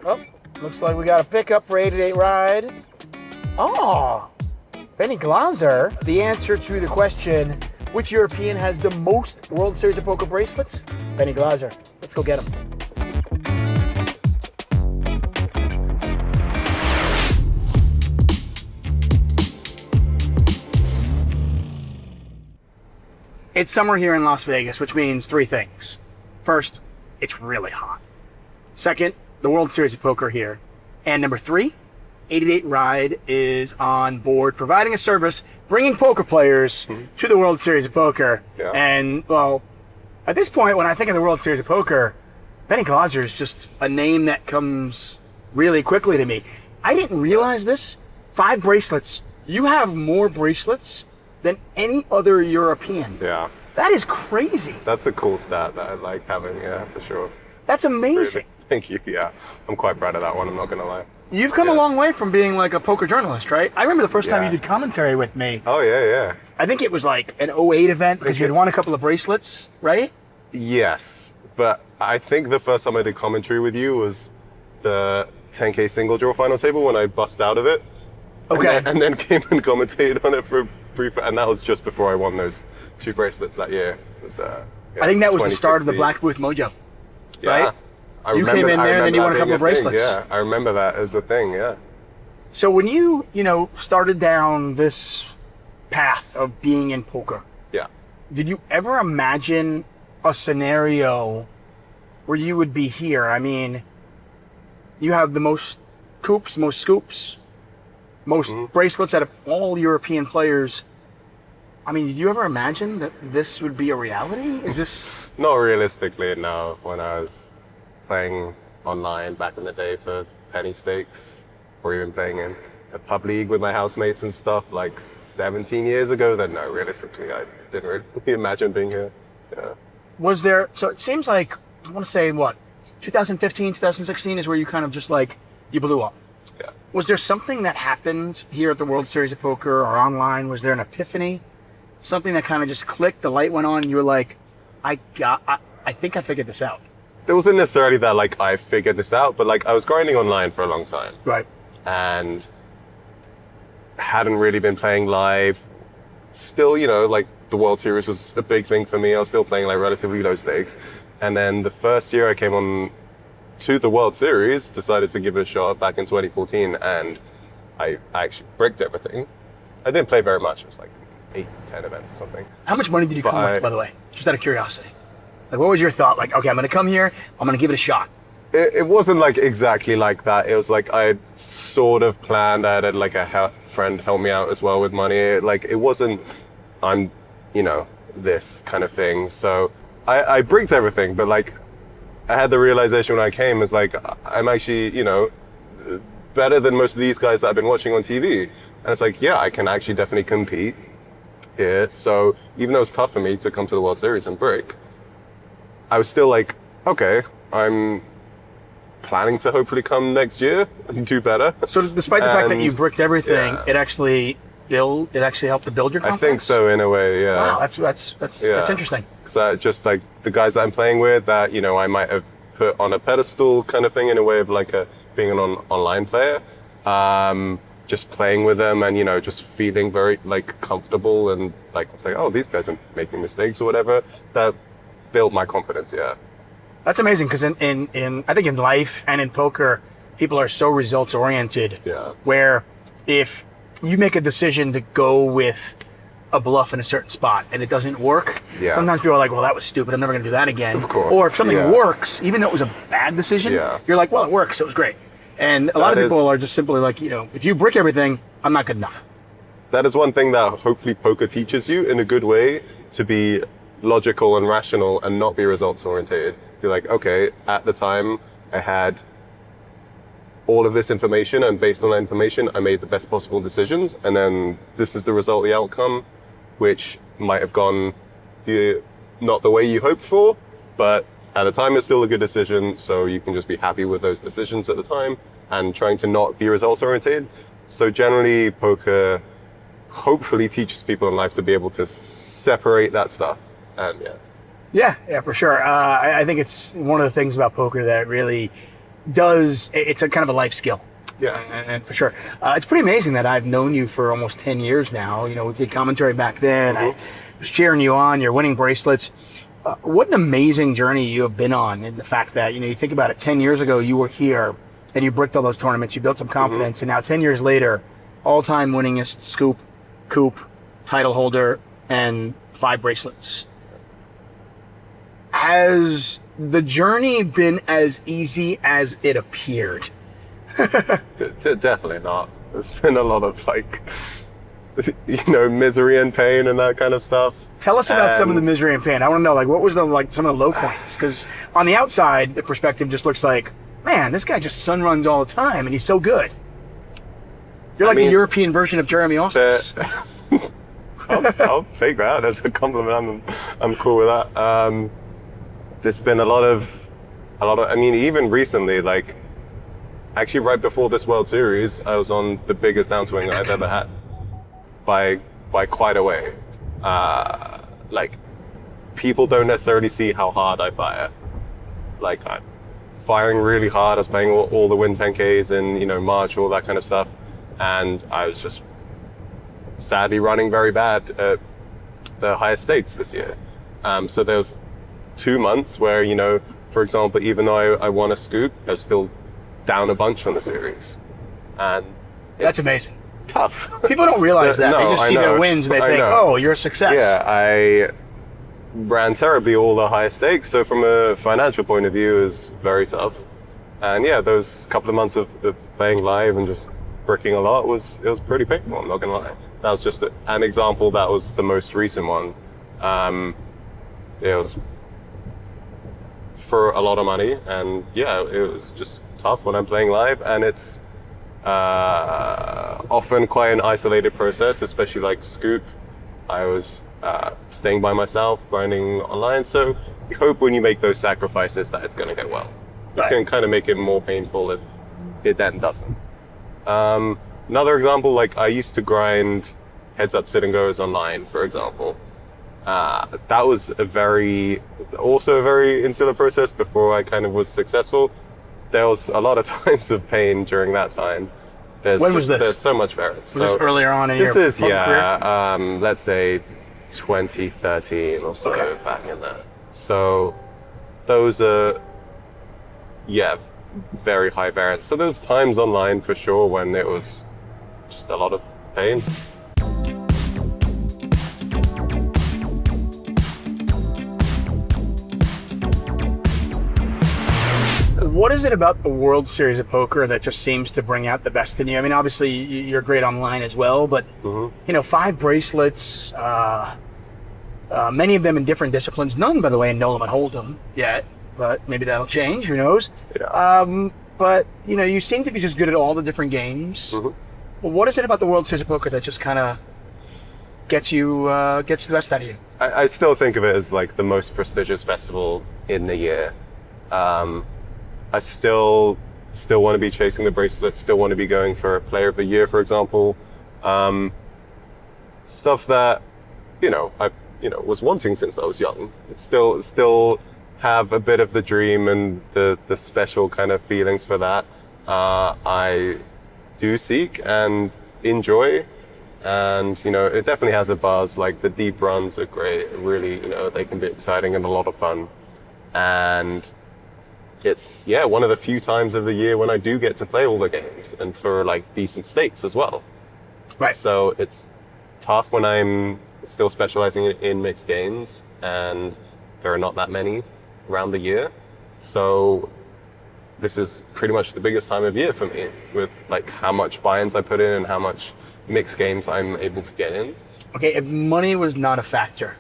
Oh, looks like we got a pickup for 88 Ride. Oh, Benny Glaser. The answer to the question, which European has the most World Series of Poker bracelets? Benny Glaser. Let's go get him. It's summer here in Las Vegas, which means three things. First, it's really hot. Second, the World Series of Poker here. And number three, 88 Ride is on board providing a service, bringing poker players to the World Series of Poker. Yeah. And, well, at this point, when I think of the World Series of Poker, Benny Glaser is just a name that comes really quickly to me. I didn't realize this. 5 bracelets. You have more bracelets than any other European. Yeah. That is crazy. That's a cool stat that I like having, yeah, for sure. That's amazing. Thank you, yeah. I'm quite proud of that one, I'm not going to lie. You've come a long way from being like a poker journalist, right? I remember the first time you did commentary with me. Oh, yeah. I think it was like an 08 event because you had won a couple of bracelets, right? Yes, but I think the first time I did commentary with you was the 10K single draw final table when I bust out of it. Okay. And then came and commentated on it for a brief, and that was just before I won those 2 bracelets that year. It was, I think that was the start of the Black Booth Mojo, right? You came in there and then you won a couple of bracelets. Yeah, I remember that as a thing, yeah. So when you started down this path of being in poker, did you ever imagine a scenario where you would be here? I mean, you have the most coups, most scoops, most bracelets out of all European players. I mean, did you ever imagine that this would be a reality? Is this... Not realistically, no. When I was playing online back in the day for penny stakes, or even playing in a pub league with my housemates and stuff like 17 years ago, then no, realistically, I didn't really imagine being here. Yeah. Was there... So it seems like, I want to say, 2015, 2016 is where you kind of just like, you blew up. Yeah. Was there something that happened here at the World Series of Poker or online? Was there an epiphany? Something that kind of just clicked, the light went on, and you were like, I think I figured this out. There wasn't necessarily that like I figured this out, but like I was grinding online for a long time. Right. And hadn't really been playing live. Still, like the World Series was a big thing for me. I was still playing like relatively low stakes. And then the first year I came on to the World Series, decided to give it a shot back in 2014, and I actually bricked everything. I didn't play very much. It was like 8, 10 events or something. How much money did you come with, by the way? Just out of curiosity. Like, what was your thought? Like, okay, I'm going to come here. I'm going to give it a shot. It wasn't like exactly like that. It was like I had sort of planned. I had like a friend help me out as well with money. Like it wasn't, I'm, this kind of thing. So I bricked everything, but like I had the realization when I came is like, I'm actually, better than most of these guys that I've been watching on TV. And it's like, yeah, I can actually definitely compete here. So even though it's tough for me to come to the World Series and brick, I was still like, okay, I'm planning to hopefully come next year and do better. So despite the fact that you bricked everything, it actually helped to build your confidence? I think so in a way, yeah. Wow, that's interesting. Because I just like the guys that I'm playing with that, I might have put on a pedestal kind of thing in a way of like being an online player. Just playing with them and, just feeling very like comfortable and like, it's like, oh, these guys are making mistakes or whatever. That built my confidence, yeah. That's amazing because in I think in life and in poker, people are so results oriented. Yeah. Where if you make a decision to go with a bluff in a certain spot and it doesn't work, sometimes people are like, well, that was stupid. I'm never going to do that again. Of course. Or if something works, even though it was a bad decision, you're like, well, it works, so it was great. And a lot of people are just simply like, if you brick everything, I'm not good enough. That is one thing that hopefully poker teaches you in a good way, to be logical and rational and not be results oriented. You're like, okay, at the time I had all of this information, and based on that information, I made the best possible decisions. And then this is the result, the outcome, which might have gone not the way you hoped for, but at the time it's still a good decision. So you can just be happy with those decisions at the time and trying to not be results oriented. So generally poker hopefully teaches people in life to be able to separate that stuff. And Yeah, for sure. I think it's one of the things about poker that really it's a kind of a life skill. Yes. And for sure. It's pretty amazing that I've known you for almost 10 years now. You know, we did commentary back then. I was cheering you on. You're winning bracelets. What an amazing journey you have been on, in the fact that, you know, you think about it, 10 years ago, you were here and you bricked all those tournaments. You built some confidence. And now 10 years later, all-time winningest scoop, coupe, title holder, and 5 bracelets. Has the journey been as easy as it appeared? Definitely not. There's been a lot of, like, you know, misery and pain and that kind of stuff. Tell us about some of the misery and pain. I want to know, like, what was some of the low points? Because on the outside, the perspective just looks like, man, this guy just sun runs all the time, and he's so good. You're like the European version of Jeremy Austin. I'll take that as a compliment. I'm cool with that. There's been a lot of. I mean, even recently, like, actually right before this World Series, I was on the biggest downswing I've ever had by quite a way. Like, people don't necessarily see how hard I fire. Like, I'm firing really hard. I was playing all the Win 10Ks in, you know, March, all that kind of stuff. And I was just sadly running very bad at the highest stakes this year. So there was 2 months where, you know, for example, even though I won a scoop, I was still down a bunch on the series. And that's amazing. Tough. People don't realize that. They just see their wins and they think, oh, you're a success. Yeah, I ran terribly all the high stakes. So from a financial point of view, it was very tough. And yeah, those couple of months of playing live and just bricking a lot it was pretty painful, I'm not gonna lie. That was just an example. That was the most recent one. It was for a lot of money, and yeah, it was just tough when I'm playing live, and it's often quite an isolated process, especially like Scoop. I was staying by myself, grinding online, so you hope when you make those sacrifices that it's going to go well. Right. You can kind of make it more painful if it then doesn't. Another example, like I used to grind heads up sit and goes online, for example. That was also a very insular process before I kind of was successful. There was a lot of times of pain during that time. When was this? There's so much variance. Was this earlier on in your career? This is, let's say 2013 or so, back in there. So those are, very high variance. So there's times online for sure when it was just a lot of pain. What is it about the World Series of Poker that just seems to bring out the best in you? I mean, obviously you're great online as well, but you know, 5 bracelets, many of them in different disciplines. None, by the way, in Nolan and Hold'em yet, but maybe that'll change. Who knows? Yeah. But you know, you seem to be just good at all the different games. Well, what is it about the World Series of Poker that just kind of gets the best out of you? I still think of it as like the most prestigious festival in the year. I still want to be chasing the bracelets, still want to be going for Player of the Year, for example. Stuff that, I was wanting since I was young. It's still have a bit of the dream and the special kind of feelings for that. I do seek and enjoy, and it definitely has a buzz. Like the deep runs are great, really, they can be exciting and a lot of fun. And it's one of the few times of the year when I do get to play all the games and for like decent stakes as well. Right. So it's tough when I'm still specializing in mixed games, and there are not that many around the year. So this is pretty much the biggest time of year for me, with like how much buy-ins I put in and how much mixed games I'm able to get in. Okay, if money was not a factor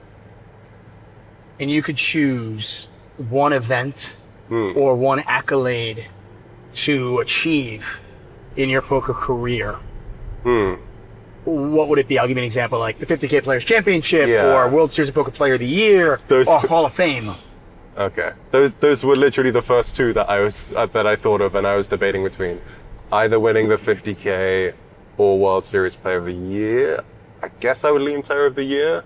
and you could choose one event or one accolade to achieve in your poker career, what would it be? I'll give you an example, like the 50K Players Championship or World Series of Poker Player of the Year or Hall of Fame. Okay, those were literally the first two that I thought of, and I was debating between either winning the 50K or World Series Player of the Year. I guess I would lean Player of the Year.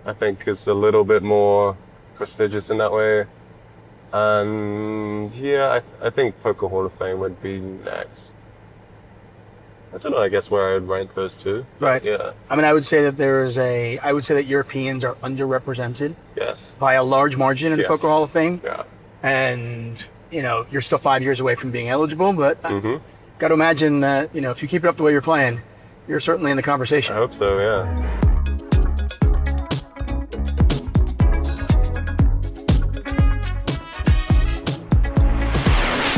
I think it's a little bit more prestigious in that way. And yeah, I think Poker Hall of Fame would be next. I don't know, I guess where I would rank those two. Right. Yeah. I mean, I would say that Europeans are underrepresented. Yes. By a large margin in the Yes. Poker Hall of Fame. Yeah. And, you're still 5 years away from being eligible, but got to imagine that, if you keep it up the way you're playing, you're certainly in the conversation. I hope so, yeah.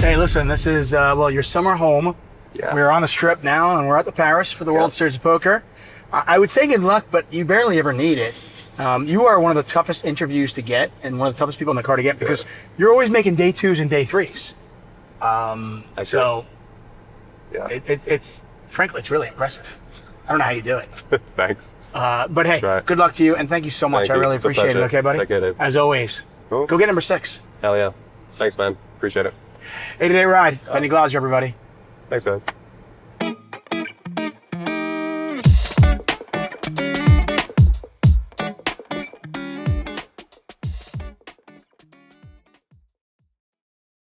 Hey, listen, this is, your summer home. Yes. We're on the strip now, and we're at the Paris for the World Series of Poker. I would say good luck, but you barely ever need it. You are one of the toughest interviews to get, and one of the toughest people in the car to get, because you're always making day 2s and day 3s. So, it's frankly, it's really impressive. I don't know how you do it. Thanks. But hey, good luck to you, and thank you so much. I really appreciate it. Okay, buddy? Take care, As always. Cool. Go get number 6. Hell yeah. Thanks, man. Appreciate it. 8-day ride. Benny Glaser, everybody. Thanks, guys.